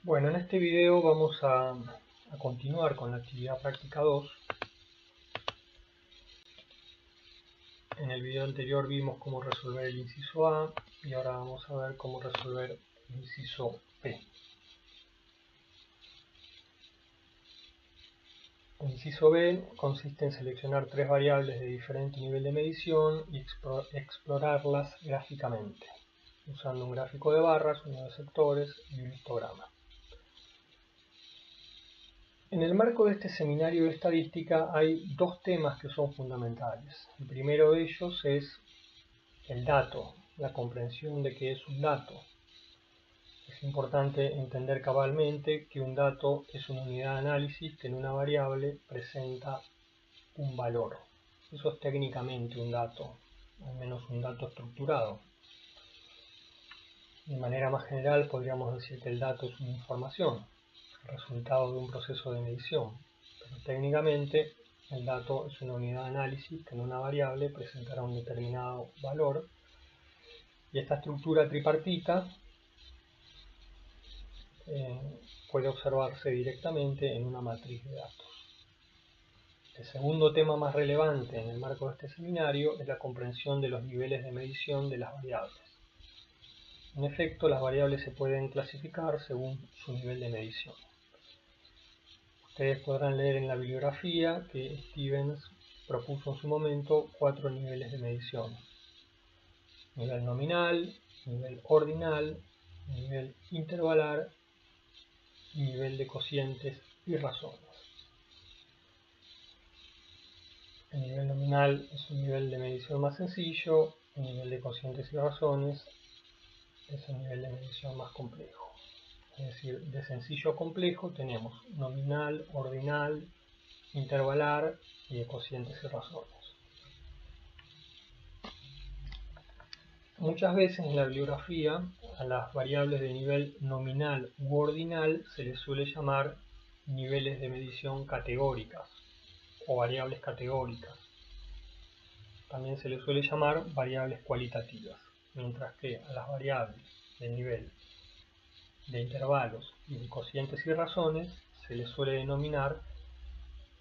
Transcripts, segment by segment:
Bueno, en este video vamos a continuar con la actividad práctica 2. En el video anterior vimos cómo resolver el inciso A y ahora vamos a ver cómo resolver el inciso B. El inciso B consiste en seleccionar tres variables de diferente nivel de medición y explorarlas gráficamente, usando un gráfico de barras, uno de sectores y un histograma. En el marco de este seminario de estadística hay dos temas que son fundamentales. El primero de ellos es el dato, la comprensión de qué es un dato. Es importante entender cabalmente que un dato es una unidad de análisis que en una variable presenta un valor. Eso es técnicamente un dato, al menos un dato estructurado. De manera más general podríamos decir que el dato es una información, el resultado de un proceso de medición. Pero técnicamente el dato es una unidad de análisis que en una variable presentará un determinado valor. Y esta estructura tripartita puede observarse directamente en una matriz de datos. El segundo tema más relevante en el marco de este seminario es la comprensión de los niveles de medición de las variables. En efecto, las variables se pueden clasificar según su nivel de medición. Ustedes podrán leer en la bibliografía que Stevens propuso en su momento 4 niveles de medición: nivel nominal, nivel ordinal, nivel intervalar y nivel de cocientes y razones. El nivel nominal es un nivel de medición más sencillo, el nivel de cocientes y razones es un nivel de medición más complejo. Es decir, de sencillo a complejo tenemos nominal, ordinal, intervalar y de cocientes y razones. Muchas veces en la bibliografía a las variables de nivel nominal u ordinal se les suele llamar niveles de medición categóricas o variables categóricas. También se les suele llamar variables cualitativas, mientras que a las variables de nivel de intervalos y de cocientes y razones se les suele denominar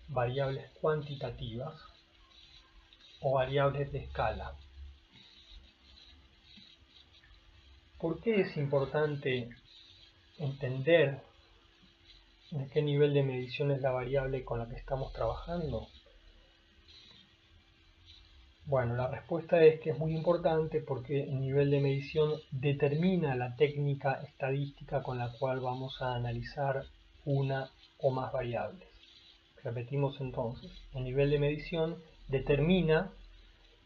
variables cuantitativas o variables de escala. ¿Por qué es importante entender en qué nivel de medición es la variable con la que estamos trabajando? Bueno, la respuesta es que es muy importante porque el nivel de medición determina la técnica estadística con la cual vamos a analizar una o más variables. Repetimos entonces, el nivel de medición determina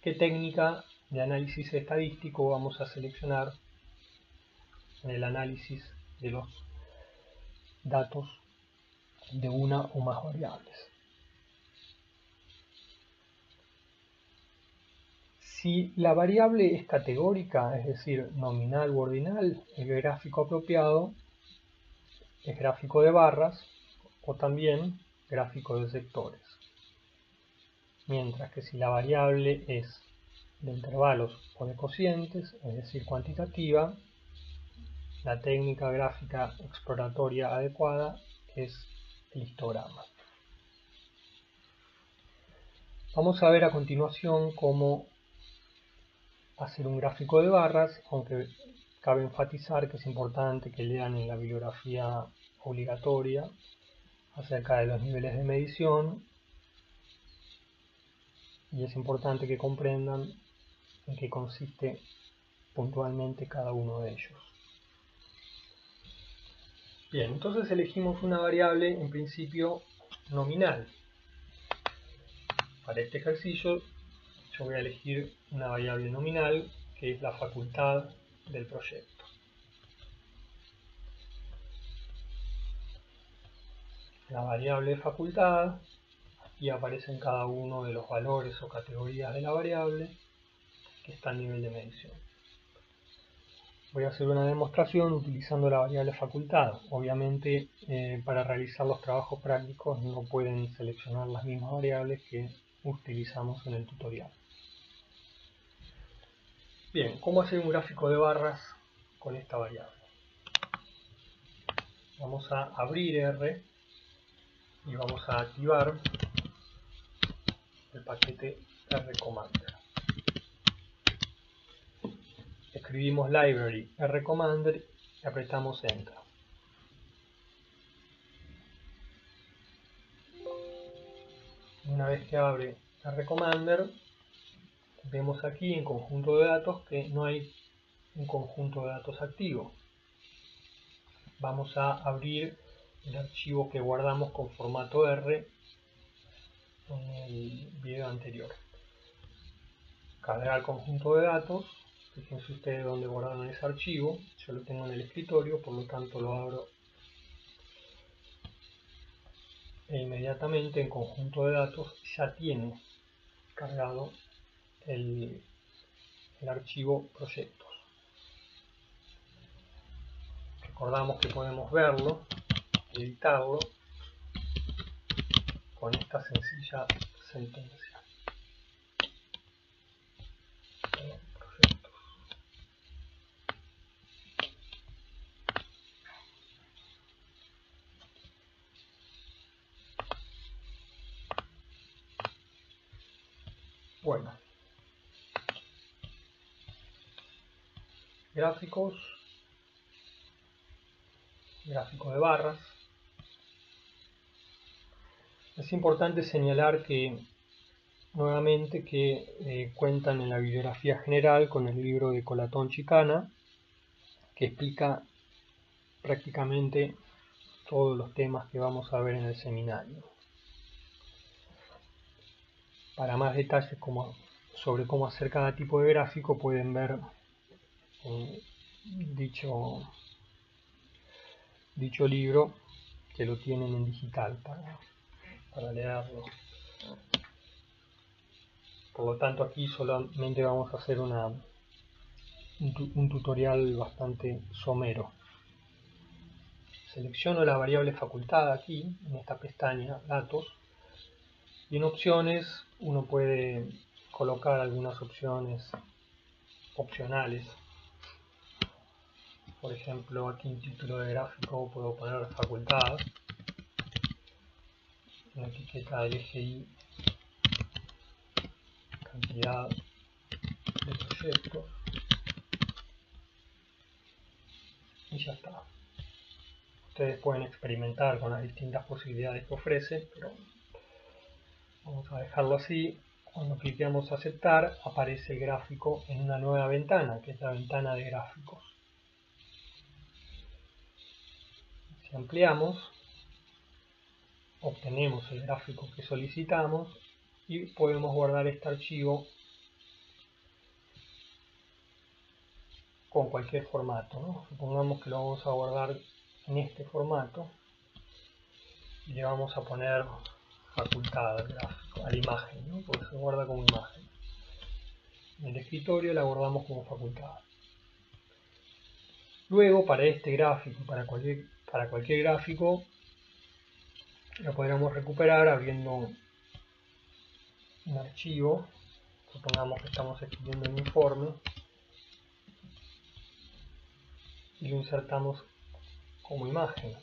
qué técnica de análisis estadístico vamos a seleccionar en el análisis de los datos de una o más variables. Si la variable es categórica, es decir, nominal u ordinal, el gráfico apropiado es gráfico de barras o también gráfico de sectores. Mientras que si la variable es de intervalos o de cocientes, es decir, cuantitativa, la técnica gráfica exploratoria adecuada es el histograma. Vamos a ver a continuación cómo hacer un gráfico de barras, aunque cabe enfatizar que es importante que lean en la bibliografía obligatoria acerca de los niveles de medición y es importante que comprendan en qué consiste puntualmente cada uno de ellos. Bien, entonces elegimos una variable en principio nominal. Para este ejercicio yo voy a elegir una variable nominal que es la facultad del proyecto. La variable facultad, aquí aparecen cada uno de los valores o categorías de la variable que está a nivel de medición. Voy a hacer una demostración utilizando la variable facultad. Obviamente para realizar los trabajos prácticos no pueden seleccionar las mismas variables que utilizamos en el tutorial. Bien, ¿cómo hacer un gráfico de barras con esta variable? Vamos a abrir R y vamos a activar el paquete rcommander. Escribimos library rcommander y apretamos enter. Una vez que abre rcommander, vemos aquí en conjunto de datos que no hay un conjunto de datos activo. Vamos a abrir el archivo que guardamos con formato R en el video anterior. Cargar conjunto de datos. Fíjense ustedes dónde guardaron ese archivo. Yo lo tengo en el escritorio, por lo tanto lo abro e inmediatamente en conjunto de datos ya tiene cargado el archivo proyectos. Recordamos que podemos verlo y editarlo con esta sencilla sentencia. Bueno, gráficos, gráfico de barras. Es importante señalar que nuevamente que cuentan en la bibliografía general con el libro de Colatón Chicana, que explica prácticamente todos los temas que vamos a ver en el seminario. Para más detalles sobre cómo hacer cada tipo de gráfico pueden ver dicho libro, que lo tienen en digital para leerlo. Por lo tanto aquí solamente vamos a hacer un tutorial bastante somero. Selecciono la variable facultada aquí en esta pestaña datos y en opciones uno puede colocar algunas opciones opcionales. Por ejemplo, aquí en título de gráfico puedo poner facultad, en la etiqueta del eje Y, cantidad de proyectos, y ya está. Ustedes pueden experimentar con las distintas posibilidades que ofrece, pero vamos a dejarlo así. Cuando cliqueamos aceptar, aparece el gráfico en una nueva ventana, que es la ventana de gráficos. Si ampliamos, obtenemos el gráfico que solicitamos y podemos guardar este archivo con cualquier formato, ¿no? Supongamos que lo vamos a guardar en este formato y le vamos a poner facultad al gráfico, a la imagen, ¿no? Porque se guarda como imagen. En el escritorio la guardamos como facultad. Luego, para este gráfico, para cualquier gráfico, lo podríamos recuperar abriendo un archivo. Supongamos que estamos escribiendo un informe y lo insertamos como imagen.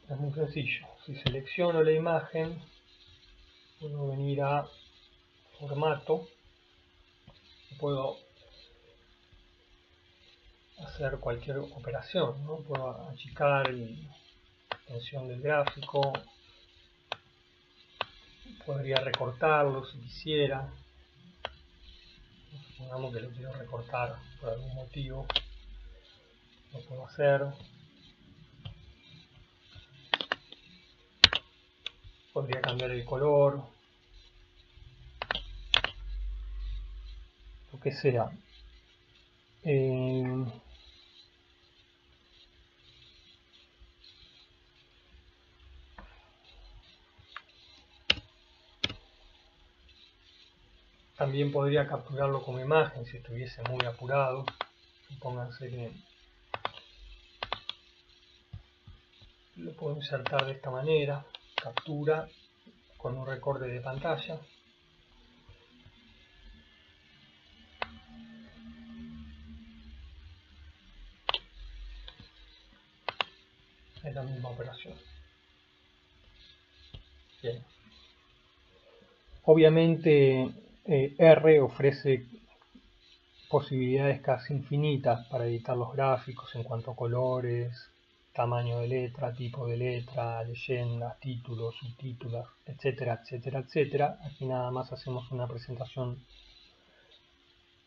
Es muy sencillo. Si selecciono la imagen, puedo venir a formato, puedo hacer cualquier operación, ¿no? Puedo achicar la extensión del gráfico, podría recortarlo si quisiera. Supongamos que lo quiero recortar por algún motivo, lo puedo hacer. Podría cambiar el color, lo que sea. También podría capturarlo como imagen si estuviese muy apurado. Supónganse que lo puedo insertar de esta manera, captura con un recorte de pantalla. Es la misma operación. Bien. Obviamente R ofrece posibilidades casi infinitas para editar los gráficos en cuanto a colores, tamaño de letra, tipo de letra, leyendas, títulos, subtítulos, etcétera, etcétera, etcétera. Aquí nada más hacemos una presentación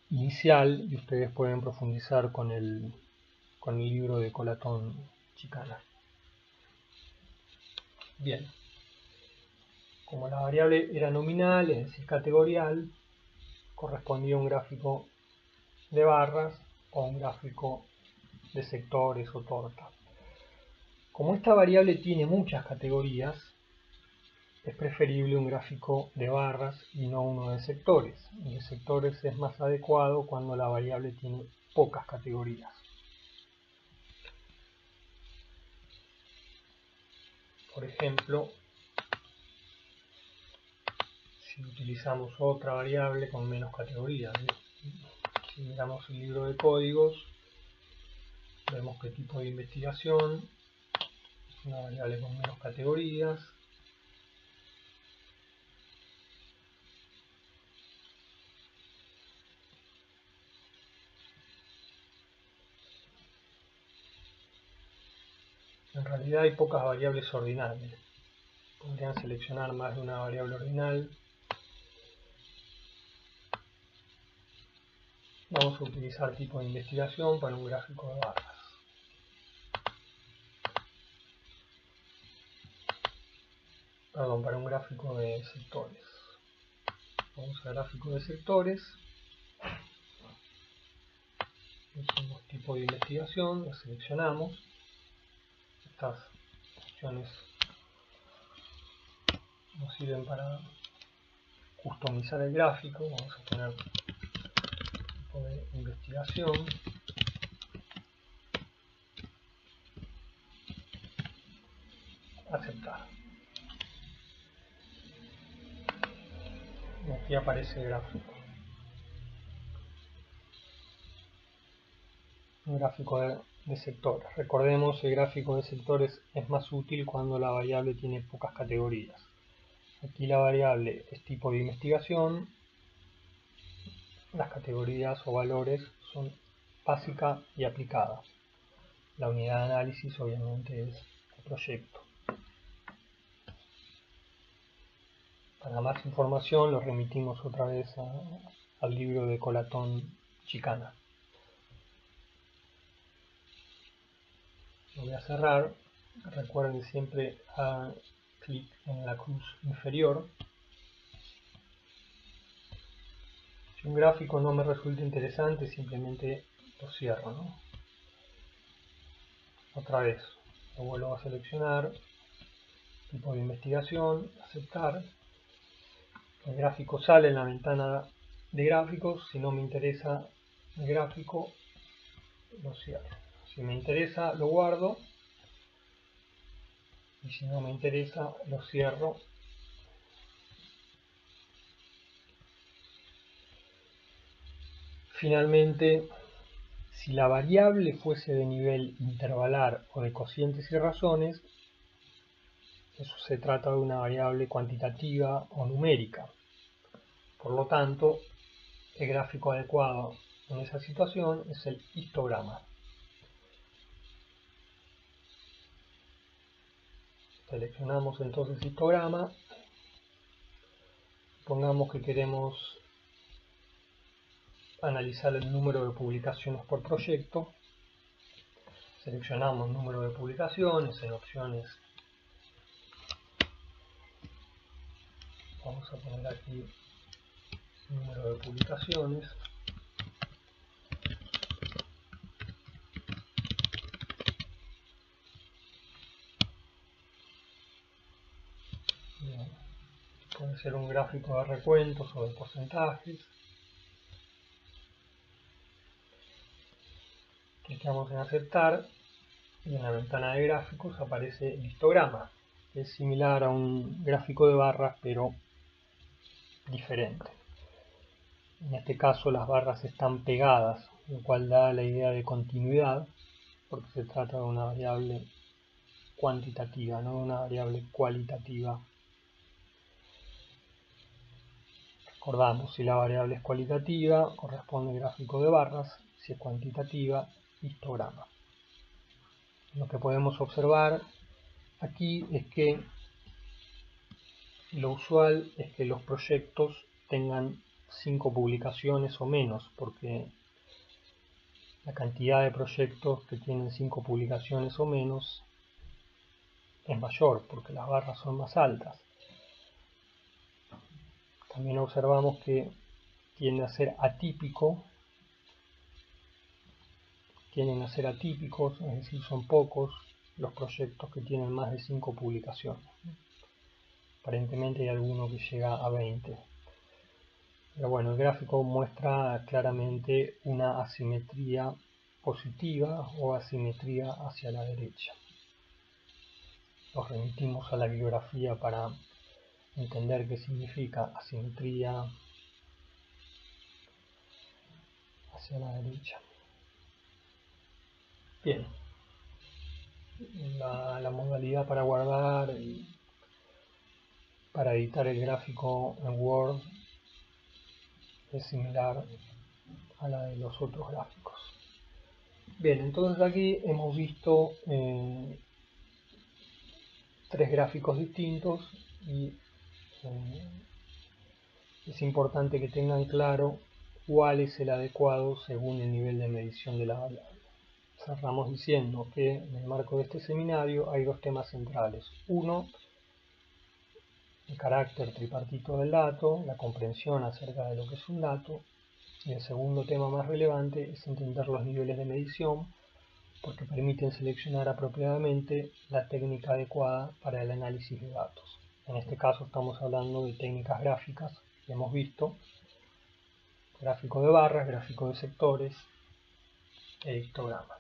inicial y ustedes pueden profundizar con el libro de Colatón Chicana. Bien, como la variable era nominal, es decir, categorial, correspondía a un gráfico de barras o un gráfico de sectores o torta. Como esta variable tiene muchas categorías, es preferible un gráfico de barras y no uno de sectores. El de sectores es más adecuado cuando la variable tiene pocas categorías. Por ejemplo, si utilizamos otra variable con menos categorías, si miramos el libro de códigos, vemos que tipo de investigación es una variable con menos categorías. En realidad hay pocas variables ordinales. Podrían seleccionar más de una variable ordinal. Vamos a utilizar tipo de investigación para un gráfico de barras. Perdón, para un gráfico de sectores. Vamos a gráfico de sectores. Elegimos tipo de investigación, lo seleccionamos. Estas opciones nos sirven para customizar el gráfico. Vamos a poner tipo de investigación. Aceptar. Y aquí aparece el gráfico. Un gráfico de sectores. Recordemos, el gráfico de sectores es más útil cuando la variable tiene pocas categorías. Aquí la variable es tipo de investigación. Las categorías o valores son básica y aplicada. La unidad de análisis obviamente es el proyecto. Para más información lo remitimos otra vez al libro de Colatón Chicana. Lo voy a cerrar. Recuerden siempre hagan clic en la cruz inferior. Si un gráfico no me resulta interesante, simplemente lo cierro, ¿no? Otra vez lo vuelvo a seleccionar, tipo de investigación, aceptar. El gráfico sale en la ventana de gráficos. Si no me interesa el gráfico, lo cierro. Si me interesa, lo guardo. Y si no me interesa, lo cierro. Finalmente, si la variable fuese de nivel intervalar o de cocientes y razones, eso se trata de una variable cuantitativa o numérica. Por lo tanto, el gráfico adecuado en esa situación es el histograma. Seleccionamos entonces histograma. Pongamos que queremos analizar el número de publicaciones por proyecto. Seleccionamos número de publicaciones en opciones. Vamos a poner aquí número de publicaciones. Bien. Puede ser un gráfico de recuentos o de porcentajes. Clicamos en aceptar y en la ventana de gráficos aparece el histograma, que es similar a un gráfico de barras pero diferente. En este caso las barras están pegadas, lo cual da la idea de continuidad, porque se trata de una variable cuantitativa, no de una variable cualitativa. Recordamos, si la variable es cualitativa, corresponde gráfico de barras; si es cuantitativa, histograma. Lo que podemos observar aquí es que lo usual es que los proyectos tengan 5 publicaciones o menos, porque la cantidad de proyectos que tienen 5 publicaciones o menos es mayor, porque las barras son más altas. También observamos que tienden a ser atípicos, es decir, son pocos los proyectos que tienen más de 5 publicaciones. Aparentemente hay alguno que llega a 20. Pero bueno, el gráfico muestra claramente una asimetría positiva o asimetría hacia la derecha. Nos remitimos a la bibliografía para entender qué significa asimetría hacia la derecha. Bien, la modalidad para guardar y para editar el gráfico en Word es similar a la de los otros gráficos. Bien, entonces aquí hemos visto 3 gráficos distintos y es importante que tengan claro cuál es el adecuado según el nivel de medición de la variable. Cerramos diciendo que en el marco de este seminario hay 2 temas centrales. Uno, el carácter tripartito del dato, la comprensión acerca de lo que es un dato. Y el segundo tema más relevante es entender los niveles de medición, porque permiten seleccionar apropiadamente la técnica adecuada para el análisis de datos. En este caso estamos hablando de técnicas gráficas que hemos visto: gráfico de barras, gráfico de sectores e histograma.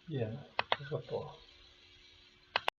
Bien, eso es todo.